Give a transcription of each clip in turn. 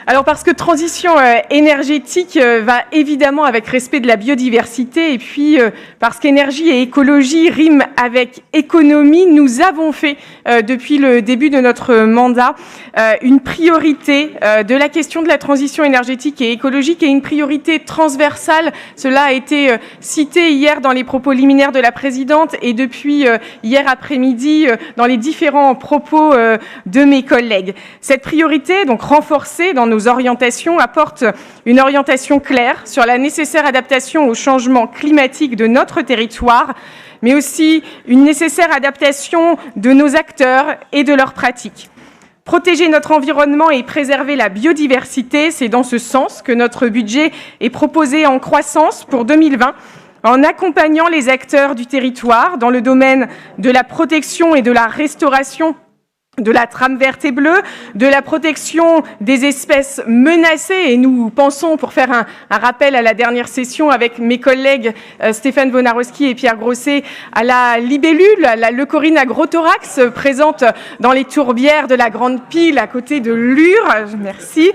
Alors parce que transition énergétique va évidemment avec respect de la biodiversité et puis parce qu'énergie et écologie riment avec économie, nous avons fait depuis le début de notre mandat une priorité de la question de la transition énergétique et écologique et une priorité transversale. Cela a été cité hier dans les propos liminaires de la présidente et depuis hier après-midi dans les différents propos de mes collègues. Cette priorité, donc renforcée dans nos orientations, apporte une orientation claire sur la nécessaire adaptation au changement climatique de notre territoire, mais aussi une nécessaire adaptation de nos acteurs et de leurs pratiques. Protéger notre environnement et préserver la biodiversité, c'est dans ce sens que notre budget est proposé en croissance pour 2020, en accompagnant les acteurs du territoire dans le domaine de la protection et de la restauration de la trame verte et bleue, de la protection des espèces menacées. Et nous pensons, pour faire un rappel à la dernière session avec mes collègues Stéphane Wojnarowski et Pierre Grosset, à la libellule, à la leucorrhine agrothorax, présente dans les tourbières de la Grande Pile à côté de Lure, merci,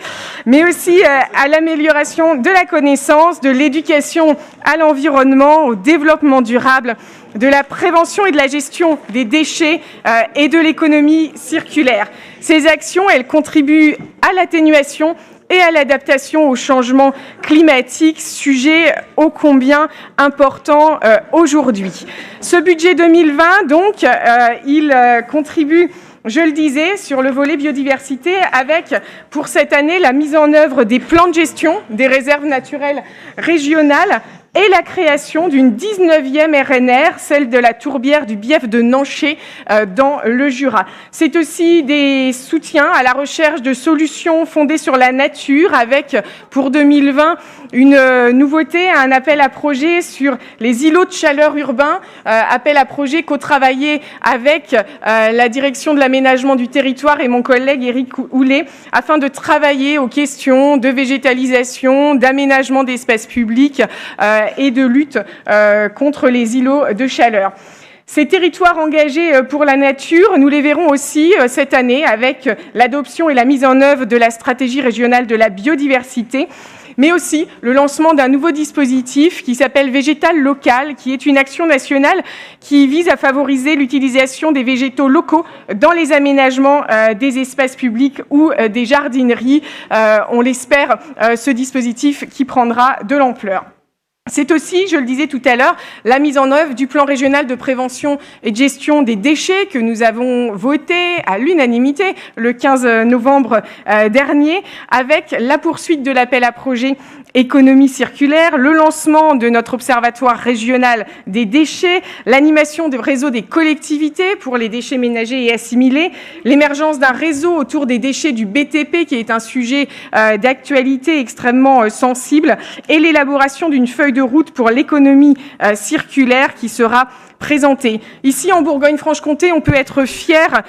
mais aussi à l'amélioration de la connaissance, de l'éducation à l'environnement, au développement durable, de la prévention et de la gestion des déchets et de l'économie circulaire. Ces actions, elles contribuent à l'atténuation et à l'adaptation au changement climatique, sujet ô combien important aujourd'hui. Ce budget 2020, donc, il contribue, je le disais, sur le volet biodiversité avec, pour cette année, la mise en œuvre des plans de gestion des réserves naturelles régionales et la création d'une 19e RNR, celle de la tourbière du Bief de Nanché dans le Jura. C'est aussi des soutiens à la recherche de solutions fondées sur la nature avec, pour 2020, une nouveauté, un appel à projet sur les îlots de chaleur urbains, appel à projet co-travaillé avec la direction de l'aménagement du territoire et mon collègue Éric Houlet, afin de travailler aux questions de végétalisation, d'aménagement d'espaces publics et de lutte contre les îlots de chaleur. Ces territoires engagés pour la nature, nous les verrons aussi cette année avec l'adoption et la mise en œuvre de la stratégie régionale de la biodiversité, mais aussi le lancement d'un nouveau dispositif qui s'appelle Végétal Local, qui est une action nationale qui vise à favoriser l'utilisation des végétaux locaux dans les aménagements des espaces publics ou des jardineries. On l'espère, ce dispositif qui prendra de l'ampleur. C'est aussi, je le disais tout à l'heure, la mise en œuvre du plan régional de prévention et de gestion des déchets que nous avons voté à l'unanimité le 15 novembre dernier, avec la poursuite de l'appel à projet économie circulaire, le lancement de notre observatoire régional des déchets, l'animation du réseau des collectivités pour les déchets ménagers et assimilés, l'émergence d'un réseau autour des déchets du BTP qui est un sujet d'actualité extrêmement sensible et l'élaboration d'une feuille de route pour l'économie circulaire qui sera présentée. Ici, en Bourgogne-Franche-Comté, on peut être fier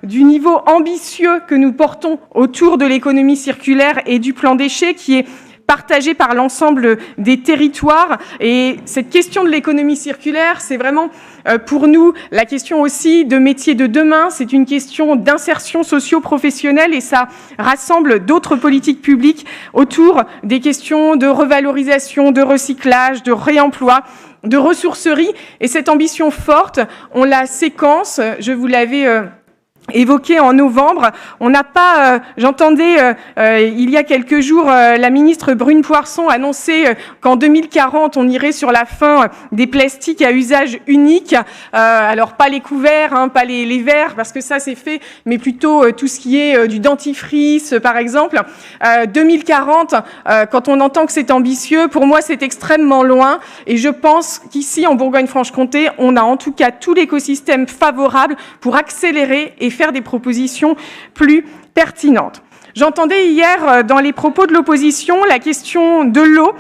du niveau ambitieux que nous portons autour de l'économie circulaire et du plan déchets qui est partagé par l'ensemble des territoires. Et cette question de l'économie circulaire, c'est vraiment pour nous la question aussi de métiers de demain. C'est une question d'insertion socio-professionnelle et ça rassemble d'autres politiques publiques autour des questions de revalorisation, de recyclage, de réemploi, de ressourcerie. Et cette ambition forte, on la séquence, je vous l'avais évoqué en novembre. On n'a pas, j'entendais il y a quelques jours la ministre Brune Poirson annoncer qu'en 2040 on irait sur la fin des plastiques à usage unique. Alors pas les couverts, pas les verres parce que ça c'est fait, mais plutôt tout ce qui est du dentifrice par exemple. 2040, quand on entend que c'est ambitieux, pour moi c'est extrêmement loin et je pense qu'ici en Bourgogne-Franche-Comté, on a en tout cas tout l'écosystème favorable pour accélérer et faire des propositions plus pertinentes. J'entendais hier dans les propos de l'opposition la question de l'eau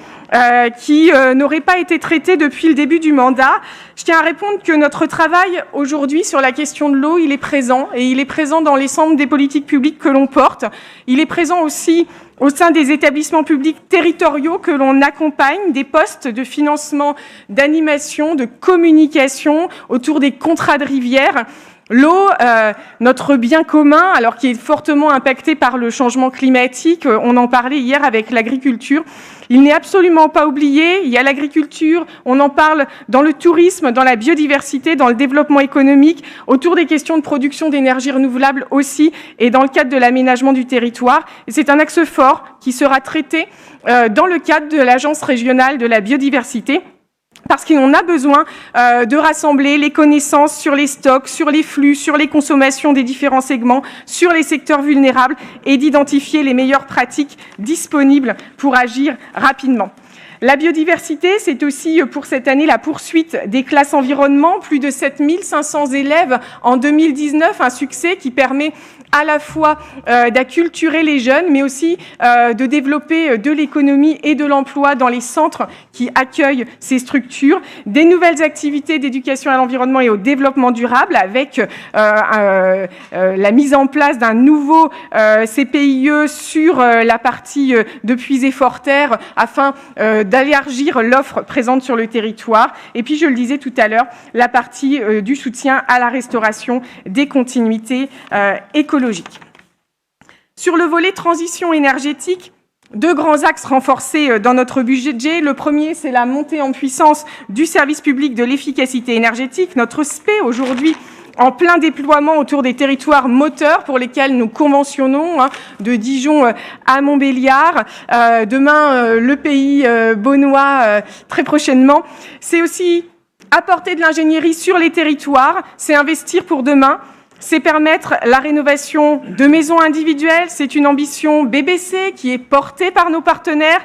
qui n'aurait pas été traitée depuis le début du mandat. Je tiens à répondre que notre travail aujourd'hui sur la question de l'eau, il est présent et il est présent dans l'ensemble des politiques publiques que l'on porte. Il est présent aussi au sein des établissements publics territoriaux que l'on accompagne, des postes de financement, d'animation, de communication autour des contrats de rivière. L'eau, notre bien commun, alors qui est fortement impacté par le changement climatique, on en parlait hier avec l'agriculture. Il n'est absolument pas oublié, il y a l'agriculture, on en parle dans le tourisme, dans la biodiversité, dans le développement économique, autour des questions de production d'énergie renouvelable aussi, et dans le cadre de l'aménagement du territoire. Et c'est un axe fort qui sera traité dans le cadre de l'Agence régionale de la biodiversité, parce qu'on a besoin de rassembler les connaissances sur les stocks, sur les flux, sur les consommations des différents segments, sur les secteurs vulnérables et d'identifier les meilleures pratiques disponibles pour agir rapidement. La biodiversité, c'est aussi pour cette année la poursuite des classes environnement, plus de 7500 élèves en 2019, un succès qui permet à la fois d'acculturer les jeunes, mais aussi de développer de l'économie et de l'emploi dans les centres qui accueillent ces structures, des nouvelles activités d'éducation à l'environnement et au développement durable, avec la mise en place d'un nouveau CPIE sur la partie de Puisé-Forterre, afin d'élargir l'offre présente sur le territoire. Et puis, je le disais tout à l'heure, la partie du soutien à la restauration des continuités écologiques. Sur le volet transition énergétique, deux grands axes renforcés dans notre budget. Le premier, c'est la montée en puissance du service public de l'efficacité énergétique, notre SPE aujourd'hui en plein déploiement autour des territoires moteurs pour lesquels nous conventionnons, de Dijon à Montbéliard, demain le pays beaunois très prochainement. C'est aussi apporter de l'ingénierie sur les territoires, c'est investir pour demain. C'est permettre la rénovation de maisons individuelles. C'est une ambition BBC qui est portée par nos partenaires.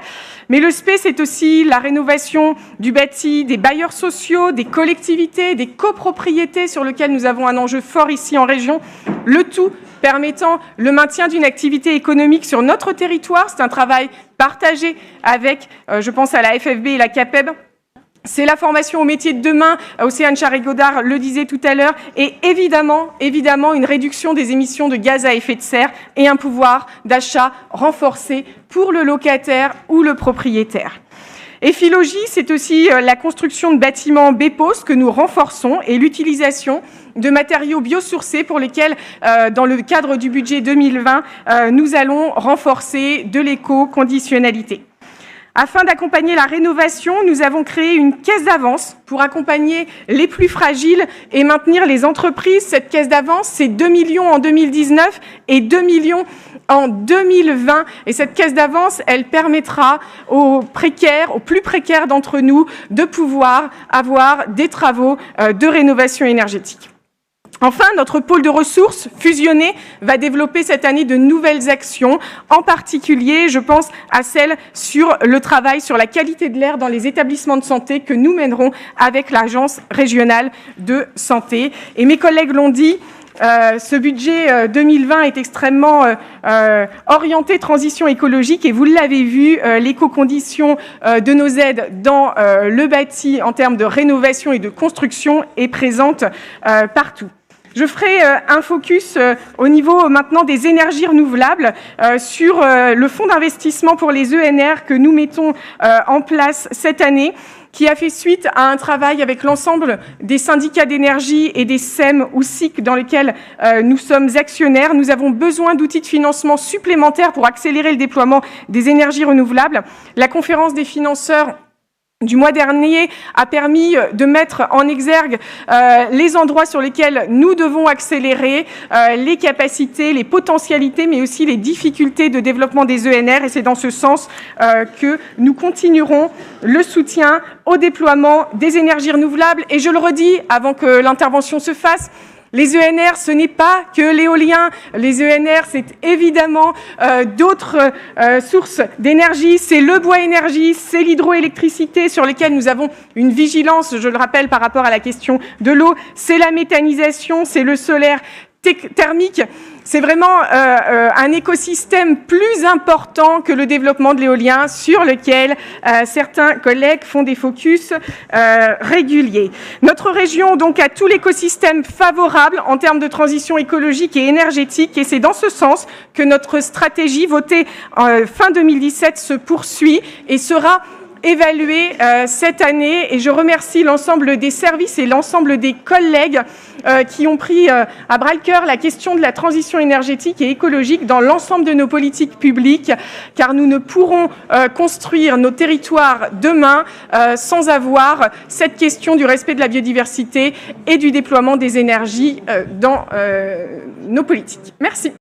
Mais le SPE, c'est aussi la rénovation du bâti, des bailleurs sociaux, des collectivités, des copropriétés sur lesquelles nous avons un enjeu fort ici en région. Le tout permettant le maintien d'une activité économique sur notre territoire. C'est un travail partagé avec, je pense à la FFB et la CAPEB. C'est la formation au métier de demain, Océane Charret-Godard le disait tout à l'heure, et évidemment une réduction des émissions de gaz à effet de serre et un pouvoir d'achat renforcé pour le locataire ou le propriétaire. Ephilogie, c'est aussi la construction de bâtiments BEPOS que nous renforçons et l'utilisation de matériaux biosourcés pour lesquels, dans le cadre du budget 2020, nous allons renforcer de l'éco-conditionnalité. Afin d'accompagner la rénovation, nous avons créé une caisse d'avance pour accompagner les plus fragiles et maintenir les entreprises. Cette caisse d'avance, c'est 2 millions en 2019 et 2 millions en 2020. Et cette caisse d'avance, elle permettra aux précaires, aux plus précaires d'entre nous, de pouvoir avoir des travaux de rénovation énergétique. Enfin, notre pôle de ressources fusionné va développer cette année de nouvelles actions. En particulier, je pense à celle sur le travail sur la qualité de l'air dans les établissements de santé que nous mènerons avec l'Agence régionale de santé. Et mes collègues l'ont dit, ce budget 2020 est extrêmement orienté transition écologique et vous l'avez vu, l'éco-condition de nos aides dans le bâti en termes de rénovation et de construction est présente partout. Je ferai un focus au niveau maintenant des énergies renouvelables sur le fonds d'investissement pour les ENR que nous mettons en place cette année, qui a fait suite à un travail avec l'ensemble des syndicats d'énergie et des SEM ou SIC dans lesquels nous sommes actionnaires. Nous avons besoin d'outils de financement supplémentaires pour accélérer le déploiement des énergies renouvelables. La conférence des financeurs du mois dernier a permis de mettre en exergue les endroits sur lesquels nous devons accélérer, les capacités, les potentialités, mais aussi les difficultés de développement des ENR. Et c'est dans ce sens que nous continuerons le soutien au déploiement des énergies renouvelables. Et je le redis avant que l'intervention se fasse, les ENR, ce n'est pas que l'éolien. Les ENR, c'est évidemment d'autres sources d'énergie. C'est le bois énergie, c'est l'hydroélectricité sur lesquelles nous avons une vigilance, je le rappelle, par rapport à la question de l'eau. C'est la méthanisation, c'est le solaire thermique. C'est vraiment un écosystème plus important que le développement de l'éolien sur lequel certains collègues font des focus réguliers. Notre région donc a tout l'écosystème favorable en termes de transition écologique et énergétique et c'est dans ce sens que notre stratégie votée fin 2017 se poursuit et sera évaluer cette année. Et je remercie l'ensemble des services et l'ensemble des collègues qui ont pris à bras-le-cœur la question de la transition énergétique et écologique dans l'ensemble de nos politiques publiques, car nous ne pourrons construire nos territoires demain sans avoir cette question du respect de la biodiversité et du déploiement des énergies dans nos politiques. Merci.